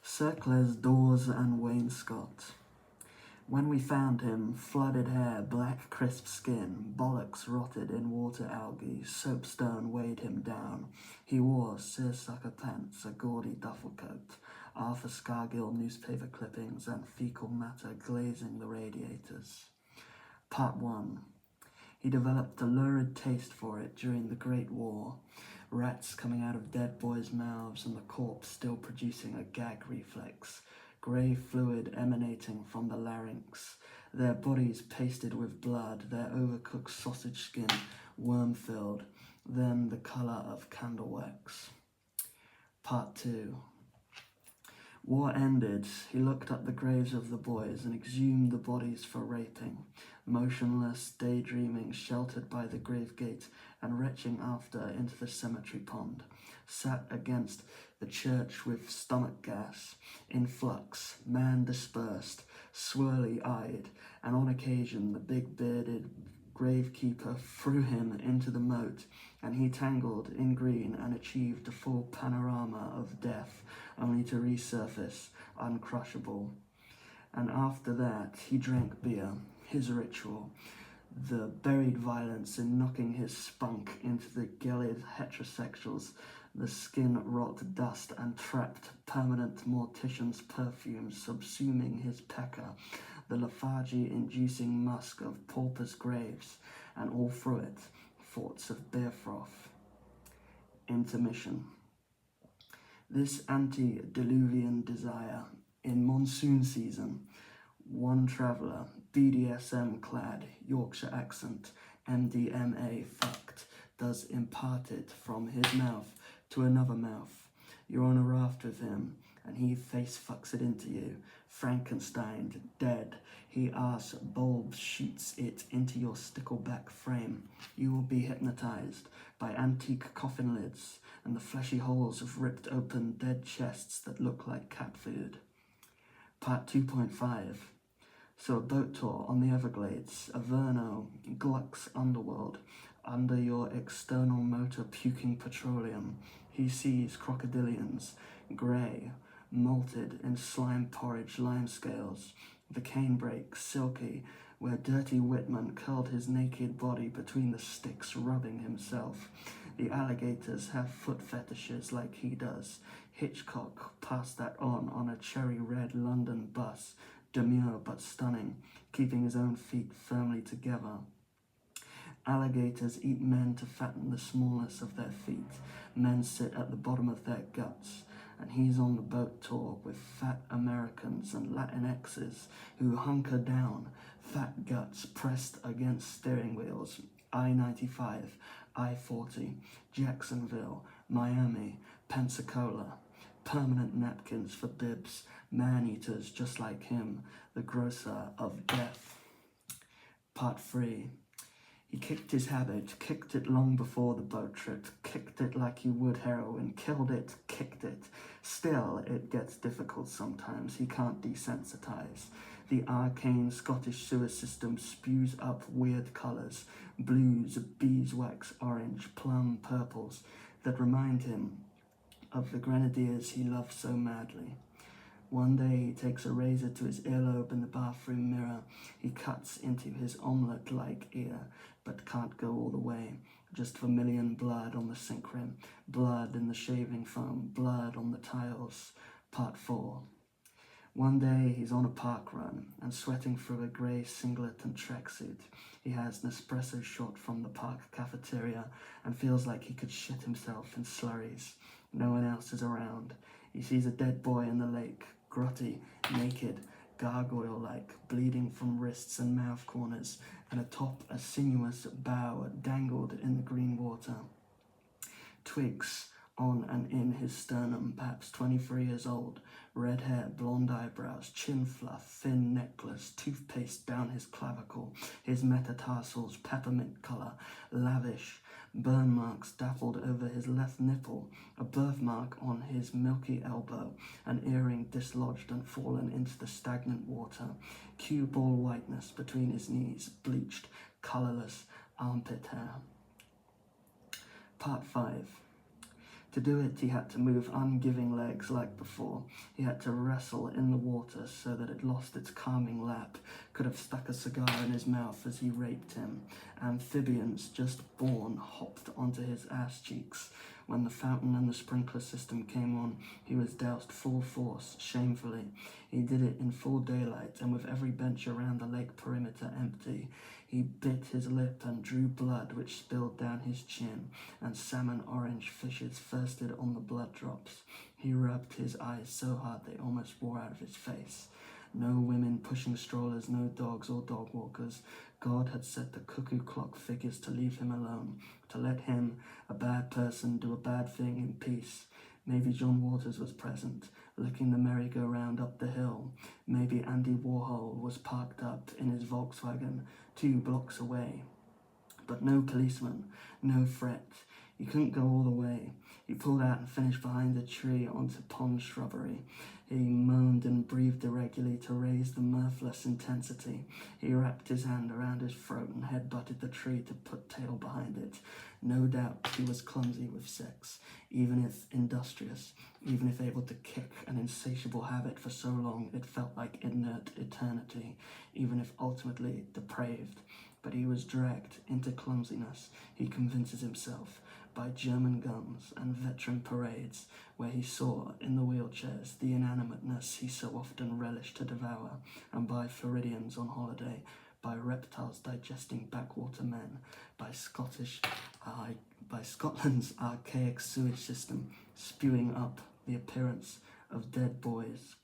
Cercles, doors and wainscot. When we found him, flooded hair, black crisp skin, bollocks rotted in water algae, soapstone weighed him down. He wore seersucker pants, a gaudy duffel coat, Arthur Scargill newspaper clippings, and fecal matter glazing the radiators. Part 1. He developed a lurid taste for it during the Great War. Rats coming out of dead boys' mouths and the corpse still producing a gag reflex. Grey fluid emanating from the larynx. Their bodies pasted with blood, their overcooked sausage skin worm-filled, then the colour of candle wax. Part 2. War ended, he looked up the graves of the boys and exhumed the bodies for raping, motionless, daydreaming, sheltered by the grave gate and retching after into the cemetery pond, sat against the church with stomach gas, in flux, man dispersed, swirly-eyed, and on occasion the big-bearded gravekeeper threw him into the moat, and he tangled in green and achieved a full panorama of death, only to resurface uncrushable. And after that, he drank beer, his ritual, the buried violence in knocking his spunk into the gelid heterosexuals, the skin-rot dust and trapped permanent mortician's perfume subsuming his pecker, the lethargy-inducing musk of paupers' graves, and all through it, thoughts of beer froth. Intermission. This antediluvian desire, in monsoon season, one traveller, BDSM-clad, Yorkshire accent, MDMA fucked, does impart it from his mouth to another mouth. You're on a raft with him, and he face fucks it into you. Frankenstein, dead. He arse bulbs shoots it into your stickleback frame. You will be hypnotized by antique coffin lids and the fleshy holes of ripped open dead chests that look like cat food. Part 2.5. So a boat tour on the Everglades, Averno, Gluck's underworld, under your external motor puking petroleum. He sees crocodilians, grey, malted in slime porridge lime scales, the canebrake, silky, where dirty Whitman curled his naked body between the sticks, rubbing himself. The alligators have foot fetishes like he does. Hitchcock passed that on a cherry-red London bus, demure but stunning, keeping his own feet firmly together. Alligators eat men to fatten the smallness of their feet. Men sit at the bottom of their guts, and he's on the boat tour with fat Americans and Latinxes who hunker down, fat guts pressed against steering wheels. I-95, I-40, Jacksonville, Miami, Pensacola. Permanent napkins for bibs, man-eaters just like him, the grocer of death. Part 3. He kicked his habit, kicked it long before the boat trip, kicked it like he would heroin, killed it, kicked it. Still, it gets difficult sometimes, he can't desensitize. The arcane Scottish sewer system spews up weird colours, blues, beeswax orange, plum purples, that remind him of the grenadiers he loved so madly. One day he takes a razor to his earlobe in the bathroom mirror. He cuts into his omelette-like ear, but can't go all the way. Just vermilion blood on the sink rim, blood in the shaving foam, blood on the tiles. Part 4. One day he's on a park run and sweating through a grey singlet and tracksuit. He has an espresso shot from the park cafeteria and feels like he could shit himself in slurries. No one else is around. He sees a dead boy in the lake, grotty, naked, gargoyle-like, bleeding from wrists and mouth corners, and atop a sinuous bough dangled in the green water. Twigs on and in his sternum, perhaps 23 years old, red hair, blonde eyebrows, chin fluff, thin necklace, toothpaste down his clavicle, his metatarsals peppermint colour, lavish, burn marks dappled over his left nipple, a birthmark on his milky elbow, an earring dislodged and fallen into the stagnant water, cue ball whiteness between his knees, bleached, colourless armpit hair. Part 5. To do it, he had to move ungiving legs like before. He had to wrestle in the water so that it lost its calming lap, could have stuck a cigar in his mouth as he raped him. Amphibians just born hopped onto his ass cheeks. When the fountain and the sprinkler system came on, he was doused full force, shamefully. He did it in full daylight, and with every bench around the lake perimeter empty. He bit his lip and drew blood which spilled down his chin, and salmon-orange fishes thirsted on the blood drops. He rubbed his eyes so hard they almost wore out of his face. No women pushing strollers, no dogs or dog walkers. God had set the cuckoo clock figures to leave him alone, to let him, a bad person, do a bad thing in peace. Maybe John Waters was present, licking the merry-go-round up the hill. Maybe Andy Warhol was parked up in his Volkswagen 2 blocks away. But no policeman, no threat. He couldn't go all the way. He pulled out and finished behind a tree onto pond shrubbery. He moaned and breathed irregularly to raise the mirthless intensity. He wrapped his hand around his throat and head-butted the tree to put tail behind it. No doubt he was clumsy with sex, even if industrious, even if able to kick an insatiable habit for so long it felt like inert eternity, even if ultimately depraved. But he was dragged into clumsiness, he convinces himself, by German guns and veteran parades, where he saw in the wheelchairs the inanimateness he so often relished to devour, and by Floridians on holiday, by reptiles digesting backwater men, by Scotland's archaic sewage system spewing up the appearance of dead boys.